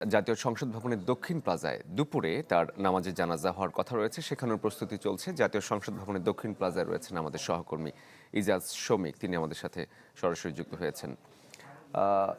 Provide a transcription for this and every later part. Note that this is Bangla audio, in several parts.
জাতীয় সংসদ ভবনের দক্ষিণ প্লাজায় দুপুরে তার নামাজে জানাজা হওয়ার কথা রয়েছে। সেখানেও প্রস্তুতি চলছে। জাতীয় সংসদ ভবনের দক্ষিণ প্লাজায় রয়েছেন আমাদের সহকর্মী ইজাজ শমিক, তিনি আমাদের সাথে সরাসরি যুক্ত হয়েছেন। আহ,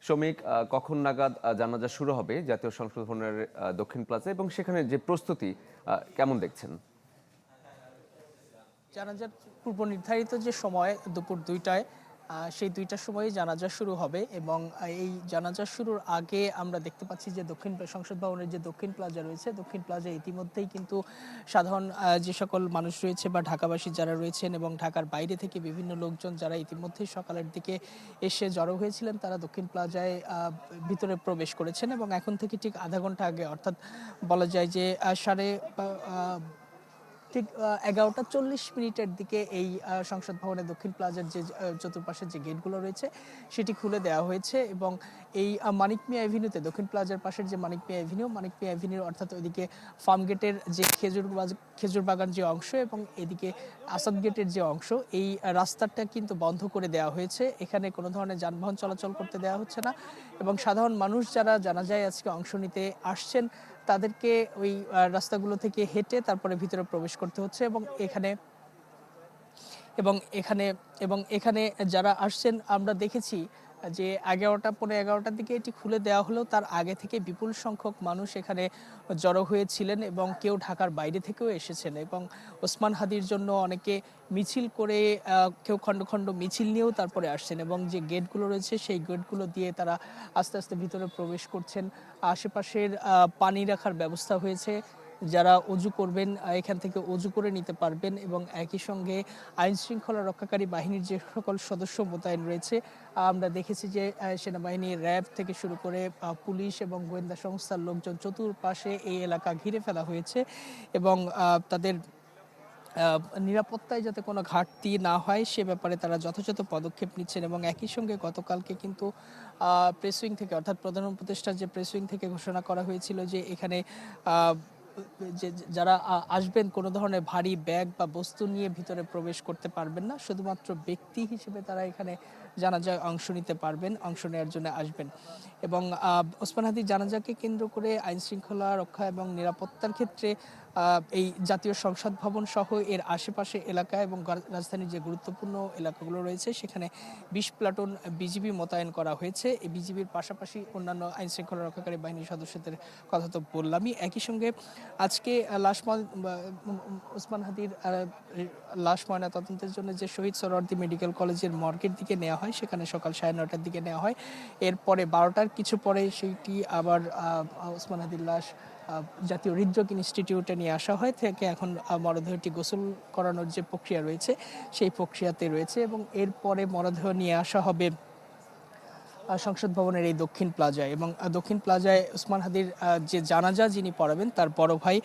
শমিক, কখন নাগাদ জানাজা শুরু হবে জাতীয় সংসদ ভবনের দক্ষিণ প্লাজায়, এবং সেখানে যে প্রস্তুতি কেমন দেখছেন? জানাজার পূর্ব নির্ধারিত যে সময় দুপুর ২টায়, সেই ২টার সময়ই জানাজা শুরু হবে এবং এই জানাজা শুরুর আগে আমরা দেখতে পাচ্ছি যে সংসদ ভবনের যে দক্ষিণ প্লাজা রয়েছে, দক্ষিণ প্লাজায় ইতিমধ্যেই কিন্তু সাধারণ যে সকল মানুষ রয়েছে বা ঢাকাবাসী যারা রয়েছেন এবং ঢাকার বাইরে থেকে বিভিন্ন লোকজন যারা ইতিমধ্যেই সকালের দিকে এসে জড়ো হয়েছিলেন, তারা দক্ষিণ প্লাজায় ভিতরে প্রবেশ করেছেন এবং এখন থেকে ঠিক আধা ঘন্টা আগে, অর্থাৎ বলা যায় যে সাড়ে ঠিক ১১টা ৪০ মিনিটের দিকে এই সংসদ ভবনের দক্ষিণ প্লাজার যে চতুর্পাশের যে গেটগুলো রয়েছে সেটি খুলে দেওয়া হয়েছে এবং এই মানিক মিয়া এভিনিউতে, দক্ষিণ প্লাজার পাশের যে মানিক মিয়া এভিনিউ অর্থাৎ ওইদিকে ফার্ম গেটের যে খেজুর বাগান যে অংশ এবং এদিকে আসাদ গেটের যে অংশ, এই রাস্তাটা কিন্তু বন্ধ করে দেওয়া হয়েছে। এখানে কোনো ধরনের যানবাহন চলাচল করতে দেওয়া হচ্ছে না এবং সাধারণ মানুষ যারা জানাজায় আজকে অংশ নিতে আসছেন তাদেরকে ওই রাস্তাগুলো থেকে হেঁটে তারপরে ভিতরে প্রবেশ করতে হচ্ছে এবং এখানে এবং এখানে এবং এখানে যারা আসছেন আমরা দেখেছি যে ১১টার দিকে এটি খুলে দেওয়া হলেও তার আগে থেকে বিপুল সংখ্যক মানুষ এখানে জড়ো হয়েছিলেন এবং কেউ ঢাকার বাইরে থেকেও এসেছেন এবং ওসমান হাদির জন্য অনেকে মিছিল করে, কেউ খণ্ড খণ্ড মিছিল নিয়েও তারপরে আসছেন এবং যে গেটগুলো রয়েছে সেই গেটগুলো দিয়ে তারা আস্তে আস্তে ভিতরে প্রবেশ করছেন। আশেপাশের পানি রাখার ব্যবস্থা হয়েছে, যারা অজু করবেন এখান থেকে অজু করে নিতে পারবেন এবং একই সঙ্গে আইন শৃঙ্খলা রক্ষাকারী বাহিনীর যে সকল সদস্য মোতায়েন রয়েছে, আমরা দেখেছি যে সেনাবাহিনী, র্যাব থেকে শুরু করে পুলিশ এবং গোয়েন্দা সংস্থার লোকজন চতুর্পাশে এই এলাকা ঘিরে ফেলা হয়েছে এবং তাদের নিরাপত্তায় যাতে কোনো ঘাটতি না হয় সে ব্যাপারে তারা যথাযথ পদক্ষেপ নিচ্ছেন এবং একই সঙ্গে গতকালকে কিন্তু প্রেস উইং থেকে, অর্থাৎ প্রধান উপদেষ্টার যে প্রেস উইং থেকে ঘোষণা করা হয়েছিল যে এখানে যে যারা আসবেন কোনো ধরনের ভারী ব্যাগ বা বস্তু নিয়ে ভিতরে প্রবেশ করতে পারবেন না, শুধুমাত্র ব্যক্তি হিসেবে তারা এখানে জানাজায় অংশ নিতে পারবেন, অংশ নেওয়ার জন্য আসবেন এবং ওসমান হাদির জানাজাকে কেন্দ্র করে আইন শৃঙ্খলা রক্ষা এবং নিরাপত্তার ক্ষেত্রে এই জাতীয় সংসদ ভবন সহ এর আশেপাশে এলাকা এবং রাজধানীর যে গুরুত্বপূর্ণ এলাকাগুলো রয়েছে সেখানে ২০ প্লাটুন বিজিবি মোতায়েন করা হয়েছে। এই বিজিবির পাশাপাশি অন্যান্য আইন শৃঙ্খলা রক্ষাকারী বাহিনীর সদস্যদের কথা তো বললামই। একই সঙ্গে আজকে ওসমান হাদির লাশ ময়না তদন্তের জন্য যে শহীদ সোহরাওয়ার্দী মেডিকেল কলেজের মর্গের দিকে নেওয়া হয়, সেখানে সকাল ৯:৩০টার দিকে নেওয়া হয়। এরপরে ১২টার কিছু পরে সেইটি আবার ওসমান হাদির লাশ জাতীয় হৃদরোগ ইনস্টিটিউটে নিয়ে আসা হয় থেকে এখন মরদেহটি গোসল করানোর যে প্রক্রিয়া রয়েছে সেই প্রক্রিয়াতে রয়েছে এবং এরপরে মরদেহ নিয়ে আসা হবে সংসদ ভবনের এই দক্ষিণ প্লাজায় এবং দক্ষিণ প্লাজায় ওসমান হাদির যে জানাজা যিনি পড়াবেন তার বড় ভাই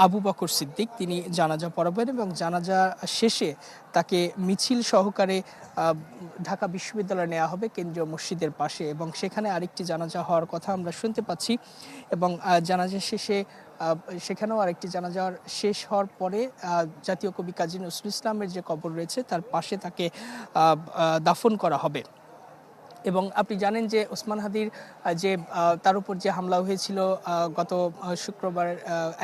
আবু বকর সিদ্দিক, তিনি জানাজা পড়াবেন এবং জানাজা শেষে তাকে মিছিল সহকারে ঢাকা বিশ্ববিদ্যালয়ে নেওয়া হবে কেন্দ্রীয় মসজিদের পাশে এবং সেখানে আরেকটি জানাজা হওয়ার কথা আমরা শুনতে পাচ্ছি এবং জানাজা শেষে সেখানেও আরেকটি জানাজার শেষ হওয়ার পরে জাতীয় কবি কাজী নজরুল ইসলামের যে কবর রয়েছে তার পাশে তাকে দাফন করা হবে। এবং আপনি জানেন যে ওসমান হাদির যে তার উপর যে হামলা হয়েছিল গত শুক্রবার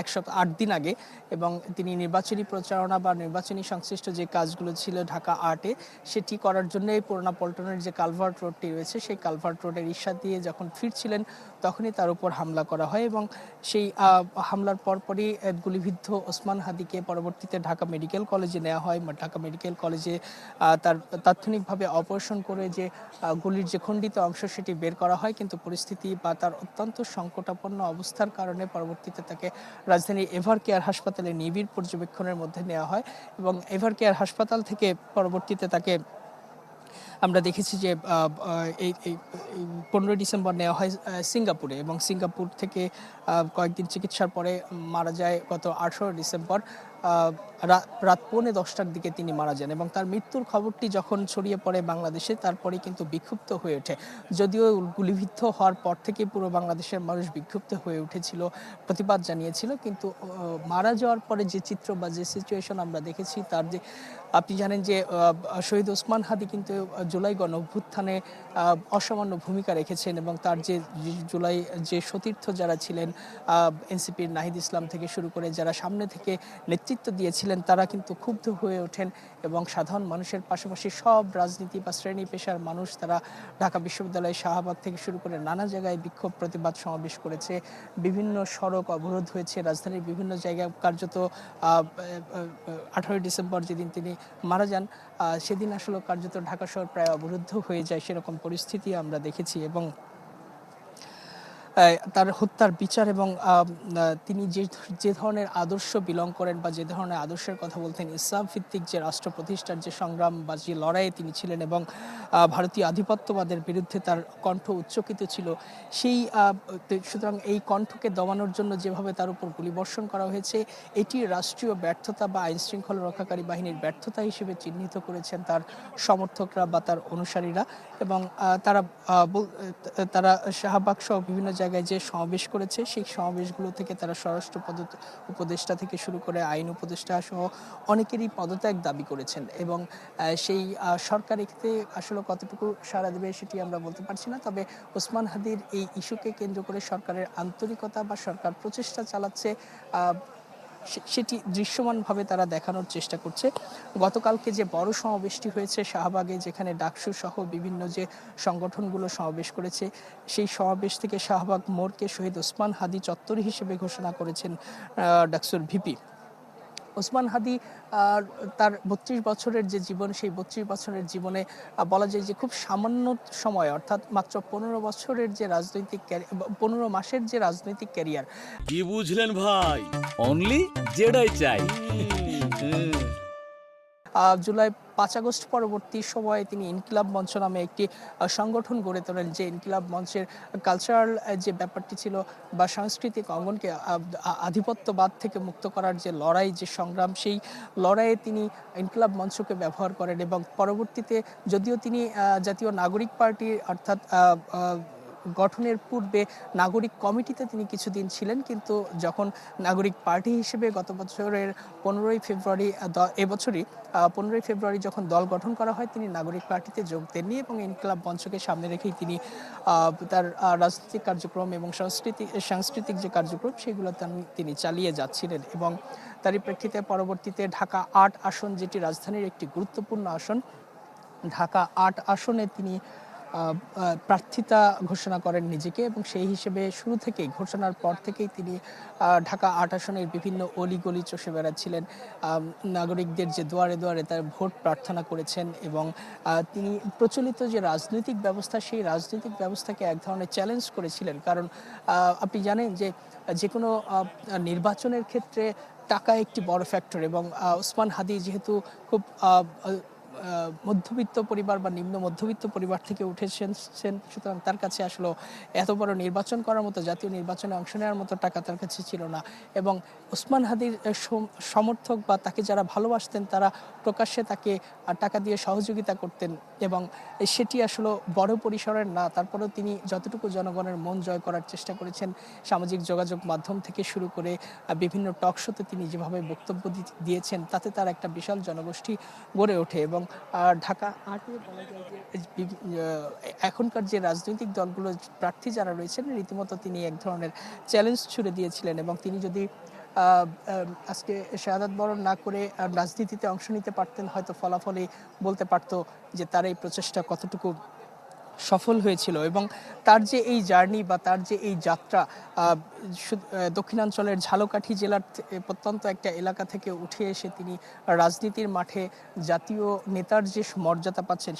১০৮ দিন আগে এবং তিনি নির্বাচনী প্রচারণা বা নির্বাচনী সংশ্লিষ্ট যে কাজগুলো ছিল ঢাকা আর্টে, সেটি করার জন্য এই পুরোনো পল্টনের যে কালভার্ট রোডটি রয়েছে সেই কালভার্ট রোডের রিক্সা দিয়ে যখন ফিরছিলেন তখনই তার উপর হামলা করা হয় এবং সেই হামলার পরপরই গুলিবিদ্ধ ওসমান হাদিকে পরবর্তীতে ঢাকা মেডিকেল কলেজে নেওয়া হয়। ঢাকা মেডিকেল কলেজে তার তাৎক্ষণিকভাবে অপারেশন করে যে গুলির যে খণ্ডিত অংশ সেটি বের করা হয়, কিন্তু পরিস্থিতি বা তার অত্যন্ত সংকটাপন্ন অবস্থার কারণে পরবর্তীতে তাকে রাজধানীর এভার কেয়ার হাসপাতালে নিবিড় পর্যবেক্ষণের মধ্যে নেওয়া হয় এবং এভার কেয়ার হাসপাতাল থেকে পরবর্তীতে তাকে আমরা দেখেছি যে এই ১৫ ডিসেম্বর নেওয়া হয় সিঙ্গাপুরে এবং সিঙ্গাপুর থেকে কয়েকদিন চিকিৎসার পরে মারা যায় গত ১৮ ডিসেম্বর রাত 9:45টার দিকে তিনি মারা যান এবং তার মৃত্যুর খবরটি যখন ছড়িয়ে পড়ে বাংলাদেশে তারপরে কিন্তু বিক্ষুব্ধ হয়ে ওঠে। যদিও গুলিবিদ্ধ হওয়ার পর থেকে পুরো বাংলাদেশের মানুষ বিক্ষুব্ধ হয়ে উঠেছিল, প্রতিবাদ জানিয়েছিল, কিন্তু মারা যাওয়ার পরে যে চিত্র বা যে সিচুয়েশন আমরা দেখেছি, তার যে আপনি জানেন যে শহীদ ওসমান হাদি কিন্তু জুলাই গণ অভ্যুত্থানে অসামান্য ভূমিকা রেখেছেন এবং তার যে জুলাই যে সতীর্থ যারা ছিলেন, এনসিপির নাহিদ ইসলাম থেকে শুরু করে যারা সামনে থেকে নেতৃত্ব দিয়েছিলেন, তারা কিন্তু ক্ষুব্ধ হয়ে ওঠেন এবং সাধারণ মানুষের পাশাপাশি সব রাজনীতি বা শ্রেণী পেশার মানুষ তারা ঢাকা বিশ্ববিদ্যালয় শাহবাগ থেকে শুরু করে নানা জায়গায় বিক্ষোভ প্রতিবাদ সমাবেশ করেছে। বিভিন্ন সড়ক অবরোধ হয়েছে রাজধানীর বিভিন্ন জায়গায়। কার্যত 18 ডিসেম্বর যেদিন তিনি মারা যান, সেদিন আসলে কার্যত ঢাকা শহর প্রায় অবরুদ্ধ হয়ে যায়, সেরকম পরিস্থিতি আমরা দেখেছি। এবং তার হত্যার বিচার এবং তিনি যে ধরনের আদর্শ বিলং করেন বা যে ধরনের আদর্শের কথা বলতেন, ইসলাম ভিত্তিক যে রাষ্ট্র প্রতিষ্ঠার যে সংগ্রাম বা যে লড়াইয়ে তিনি ছিলেন এবং ভারতীয় আধিপত্যবাদের বিরুদ্ধে তার কণ্ঠ উচ্চকিত ছিল, সেই সুতরাং এই কণ্ঠকে দমানোর জন্য যেভাবে তার উপর গুলিবর্ষণ করা হয়েছে, এটি রাষ্ট্রীয় ব্যর্থতা বা আইন শৃঙ্খলা রক্ষাকারী বাহিনীর ব্যর্থতা হিসেবে চিহ্নিত করেছেন তার সমর্থকরা বা তার অনুসারীরা। এবং তারা শাহবাগ সহ বিভিন্ন জায়গায় যে সমাবেশ করেছে, সেই সমাবেশগুলো থেকে তারা স্বরাষ্ট্র উপদেষ্টা থেকে শুরু করে আইন উপদেষ্টা সহ অনেকেরই পদত্যাগ দাবি করেছেন। এবং সেই সরকার এতে আসলে কতটুকু সাড়া দেবে সেটি আমরা বলতে পারছি না। তবে ওসমান হাদির এই ইস্যুকে কেন্দ্র করে সরকারের আন্তরিকতা বা সরকার প্রচেষ্টা চালাচ্ছে, সেটি দৃশ্যমানভাবে তারা দেখানোর চেষ্টা করছে। গতকালকে যে বড় সমাবেশটি হয়েছে শাহবাগে, যেখানে ডাকসু সহ বিভিন্ন যে সংগঠনগুলো সমাবেশ করেছে, সেই সমাবেশ থেকে শাহবাগ মোড়কে শহীদ ওসমান হাদি চত্বর হিসেবে ঘোষণা করেছেন ডাকসুর ভিপি। ওসমান হাদি তার 32 বছরের যে জীবন, সেই 32 বছরের জীবনে বলা যায় যে খুব সামান্য সময়, অর্থাৎ মাত্র 15 বছরের যে রাজনৈতিক 15 মাসের যে রাজনৈতিক ক্যারিয়ার। কি বুঝলেন ভাই? অনলি যেটাই চাই। জুলাই 5 আগস্ট পরবর্তী সময়ে তিনি ইনকিলাব মঞ্চ নামে একটি সংগঠন গড়ে তোলেন, যে ইনকিলাব মঞ্চের কালচারাল যে ব্যাপারটি ছিল বা সাংস্কৃতিক অঙ্গনকে আধিপত্যবাদ থেকে মুক্ত করার যে লড়াই, যে সংগ্রাম, সেই লড়াইয়ে তিনি ইনকিলাব মঞ্চকে ব্যবহার করেন। এবং পরবর্তীতে যদিও তিনি জাতীয় নাগরিক পার্টি অর্থাৎ গঠনের পূর্বে নাগরিক কমিটিতে তিনি কিছুদিন ছিলেন, কিন্তু যখন নাগরিক পার্টি হিসেবে গত বছরের 15ই ফেব্রুয়ারি এবছরই 15ই ফেব্রুয়ারি যখন দল গঠন করা হয়, তিনি নাগরিক পার্টিতে যোগ দেননি এবং ইনকিলাব মঞ্চকে সামনে রেখেই তিনি তার রাজনৈতিক কার্যক্রম এবং সাংস্কৃতিক যে কার্যক্রম সেগুলো তিনি চালিয়ে যাচ্ছিলেন। এবং তারই প্রেক্ষিতে পরবর্তীতে ঢাকা 8 আসন, যেটি রাজধানীর একটি গুরুত্বপূর্ণ আসন, ঢাকা 8 আসনে তিনি প্রার্থিতা ঘোষণা করেন নিজেকে। এবং সেই হিসেবে শুরু থেকেই, ঘোষণার পর থেকেই তিনি ঢাকা 8 আসনের বিভিন্ন অলিগলি চষে বেড়াচ্ছিলেন, নাগরিকদের যে দুয়ারে দুয়ারে তার ভোট প্রার্থনা করেছেন। এবং তিনি প্রচলিত যে রাজনৈতিক ব্যবস্থা, সেই রাজনৈতিক ব্যবস্থাকে এক ধরনের চ্যালেঞ্জ করেছিলেন। কারণ আপনি জানেন যে কোনো নির্বাচনের ক্ষেত্রে টাকা একটি বড় ফ্যাক্টর। এবং ওসমান হাদি যেহেতু খুব মধ্যবিত্ত পরিবার বা নিম্ন মধ্যবিত্ত পরিবার থেকে উঠেছেন, সুতরাং তার কাছে আসলে এত বড় নির্বাচন করার মতো, জাতীয় নির্বাচনে অংশ নেওয়ার মতো টাকা তার কাছে ছিল না। এবং ওসমান হাদির সমর্থক বা তাকে যারা ভালোবাসতেন, তারা প্রকাশ্যে তাকে টাকা দিয়ে সহযোগিতা করতেন এবং সেটি আসলে বড় পরিসরের না। তারপরেও তিনি যতটুকু জনগণের মন জয় করার চেষ্টা করেছেন, সামাজিক যোগাযোগ মাধ্যম থেকে শুরু করে বিভিন্ন টক শোতে তিনি যেভাবে বক্তব্য দিয়েছেন, তাতে তার একটা বিশাল জনগোষ্ঠী গড়ে ওঠে। এবং ঢাকা 8-এ বলা যায় যে এখনকার যে রাজনৈতিক দলগুলো প্রার্থী যারা রয়েছেন, রীতিমতো তিনি এক ধরনের চ্যালেঞ্জ ছুড়ে দিয়েছিলেন। এবং তিনি যদি আজকে শাহাদাত বরণ না করে রাজনীতিতে অংশ নিতে পারতেন, হয়তো ফলাফলই বলতে পারতো যে তার এই প্রচেষ্টা কতটুকু সফল হয়েছিল। এবং তার যে এই জার্নি বা তার যে এই যাত্রা, দক্ষিণাঞ্চলের ঝালকাঠি জেলার প্রত্যন্ত একটা এলাকা থেকে উঠে এসে তিনি রাজনীতির মাঠে জাতীয় নেতার যে মর্যাদা পাচ্ছেন,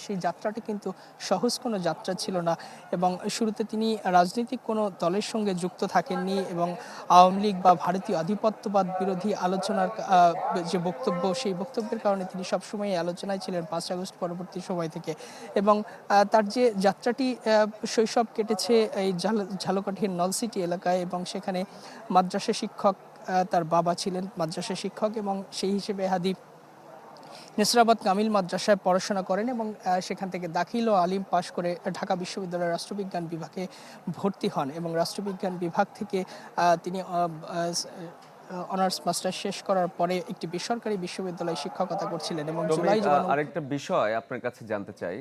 সেই যাত্রাটি কিন্তু সহজ কোনো যাত্রা ছিল না। এবং শুরুতে তিনি রাজনৈতিক কোনো দলের সঙ্গে যুক্ত থাকেননি এবং আওয়ামী লীগ বা ভারতীয় আধিপত্যবাদ বিরোধী আলোচনার যে বক্তব্য, সেই বক্তব্যের কারণে তিনি সবসময় আলোচনায় ছিলেন 5 আগস্ট পরবর্তী সময় থেকে। এবং তার যে যাত্রাটি, শৈশব কেটেছে এই ঝালকাঠির নলসিটি এলাকায় এবং সেখানে মাদ্রাসা শিক্ষক তার বাবা ছিলেন মাদ্রাসা শিক্ষক এবং সেই হিসেবে হাদি নেসরাবাদ কামিল মাদ্রাসায় পড়াশোনা করেন এবং সেখান থেকে দাখিল ও আলিম পাশ করে ঢাকা বিশ্ববিদ্যালয়ের রাষ্ট্রবিজ্ঞান বিভাগে ভর্তি হন এবং রাষ্ট্রবিজ্ঞান বিভাগ থেকে তিনি অনার্স মাস্টার শেষ করার পরে একটি বেসরকারি বিশ্ববিদ্যালয়ে শিক্ষকতা করছিলেন এবং জুলাই আরেকটা বিষয় আপনার কাছে জানতে চাই,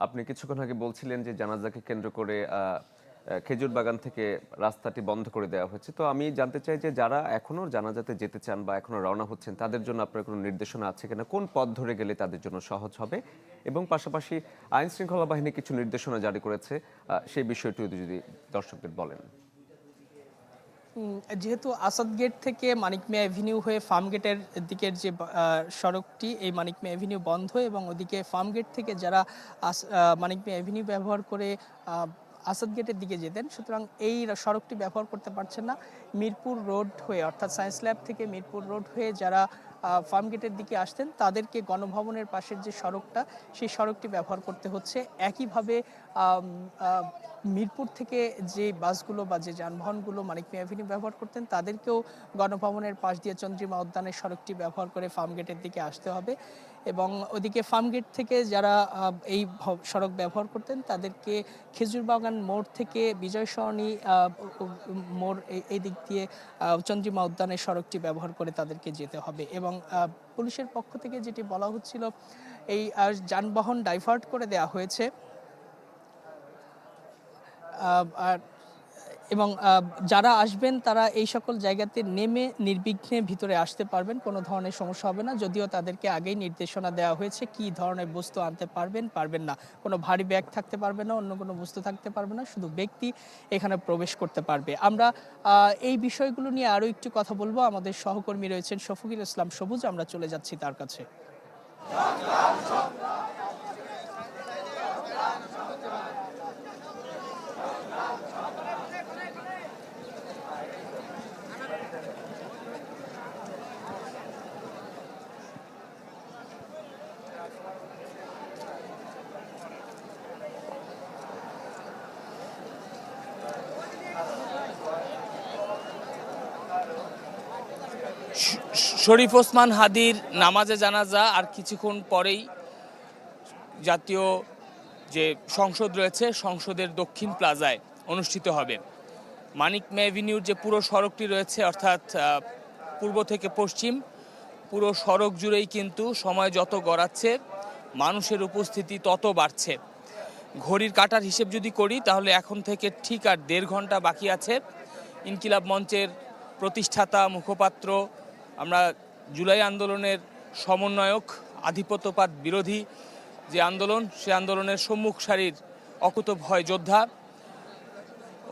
আপনি কিছুক্ষণ আগে বলছিলেন যে জানাজাকে কেন্দ্র করে খেজুর বাগান থেকে রাস্তাটি বন্ধ করে দেওয়া হয়েছে। তো আমি জানতে চাই যে যারা এখনো জানাজাতে যেতে চান বা এখনো রওনা হচ্ছেন তাদের জন্য আপনার কোনো নির্দেশনা আছে কিনা, কোন পথ ধরে গেলে তাদের জন্য সহজ হবে, এবং পাশাপাশি আইন শৃঙ্খলা বাহিনী কিছু নির্দেশনা জারি করেছে, সেই বিষয়টিও যদি দর্শকদের বলেন। যেহেতু আসাদ গেট থেকে মানিক মিয়া এভিনিউ হয়ে ফার্ম গেটের দিকের যে সড়কটি, এই মানিক মিয়া এভিনিউ বন্ধ এবং ওদিকে ফার্ম গেট থেকে যারা মানিক মিয়া এভিনিউ ব্যবহার করে আসাদ গেটের দিকে যেতেন, সুতরাং এই সড়কটি ব্যবহার করতে পারছেন না। মিরপুর রোড হয়ে অর্থাৎ সায়েন্স ল্যাব থেকে মিরপুর রোড হয়ে যারা ফার্ম গেটের দিকে আসতেন তাদেরকে গণভবনের পাশের যে সড়কটা, সেই সড়কটি ব্যবহার করতে হচ্ছে। একইভাবে মিরপুর থেকে যে বাসগুলো বা যে যানবাহনগুলো মানিক মিয়া এভিনিউ ব্যবহার করতেন তাদেরকেও গণভবনের পাশ দিয়ে চন্দ্রিমা উদ্যানের সড়কটি ব্যবহার করে ফার্ম গেটের দিকে আসতে হবে এবং ওদিকে ফার্ম গেট থেকে যারা এই সড়ক ব্যবহার করতেন তাদেরকে খেজুর বাগান মোড় থেকে বিজয় সরণি মোড় এই দিক দিয়ে চন্দ্রিমা উদ্যানের সড়কটি ব্যবহার করে তাদেরকে যেতে হবে। এবং পুলিশের পক্ষ থেকে যেটি বলা হচ্ছিল, এই যানবাহন ডাইভার্ট করে দেওয়া হয়েছে এবং যারা আসবেন তারা এই সকল জায়গাতে নেমে নির্বিঘ্নে ভিতরে আসতে পারবেন, কোনো ধরনের সমস্যা হবে না। যদিও তাদেরকে আগেই নির্দেশনা দেওয়া হয়েছে কি ধরনের বস্তু আনতে পারবেন পারবেন না। কোনো ভারী ব্যাগ থাকতে পারবে না, অন্য কোনো বস্তু থাকতে পারবে না, শুধু ব্যক্তি এখানে প্রবেশ করতে পারবে। আমরা এই বিষয়গুলো নিয়ে আরও একটু কথা বলবো। আমাদের সহকর্মী রয়েছেন শফিকুল ইসলাম সবুজ, আমরা চলে যাচ্ছি তার কাছে। শরীফ ওসমান হাদির নামাজে জানাজা আর কিছুক্ষণ পরেই জাতীয় যে সংসদ রয়েছে সংসদের দক্ষিণ প্লাজায় অনুষ্ঠিত হবে। মানিক মিয়া এভিনিউর যে পুরো সড়কটি রয়েছে অর্থাৎ পূর্ব থেকে পশ্চিম পুরো সড়ক জুড়েই কিন্তু সময় যত গড়াচ্ছে মানুষের উপস্থিতি তত বাড়ছে। ঘড়ির কাঁটার হিসেব যদি করি তাহলে এখন থেকে ঠিক আর 1.5 ঘন্টা বাকি আছে ইনকিলাব মঞ্চের প্রতিষ্ঠাতা মুখপাত্র, আমরা জুলাই আন্দোলনের সমন্বয়ক, আধিপত্যবাদ বিরোধী যে আন্দোলন সে আন্দোলনের সম্মুখ সারির অকুতভয় যোদ্ধা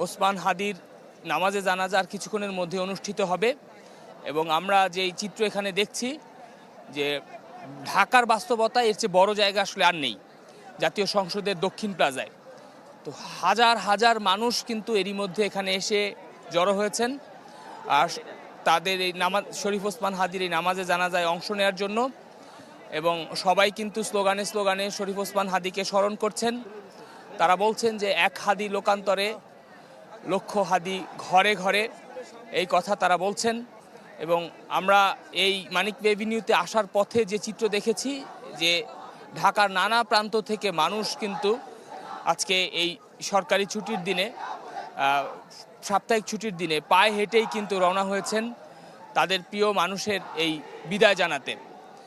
ওসমান হাদির নামাজে জানাজার কিছুক্ষণের মধ্যে অনুষ্ঠিত হবে। এবং আমরা যে চিত্র এখানে দেখছি যে ঢাকার বাস্তবতা এর চেয়ে বড় জায়গা আসলে আর নেই জাতীয় সংসদের দক্ষিণ প্লাজায়। তো হাজার হাজার মানুষ কিন্তু এরই মধ্যে এখানে এসে জড়ো হয়েছেন আর তাদের এই নামাজ শরীফ ওসমান হাদির এই নামাজে জানাজায় অংশ নেওয়ার জন্য। এবং সবাই কিন্তু স্লোগানে স্লোগানে শরীফ ওসমান হাদিকে স্মরণ করছেন। তারা বলছেন যে এক হাদি লোকান্তরে লক্ষ হাদি ঘরে ঘরে, এই কথা তারা বলছেন। এবং আমরা এই মানিক মিয়া এভিনিউতে আসার পথে যে চিত্র দেখেছি যে ঢাকার নানা প্রান্ত থেকে মানুষ কিন্তু আজকে এই সরকারি ছুটির দিনে সাপ্তাহিক ছুটির দিনে পায়ে হেঁটেই কিন্তু রওনা হয়েছেন তাদের প্রিয় মানুষের এই বিদায় জানাতে।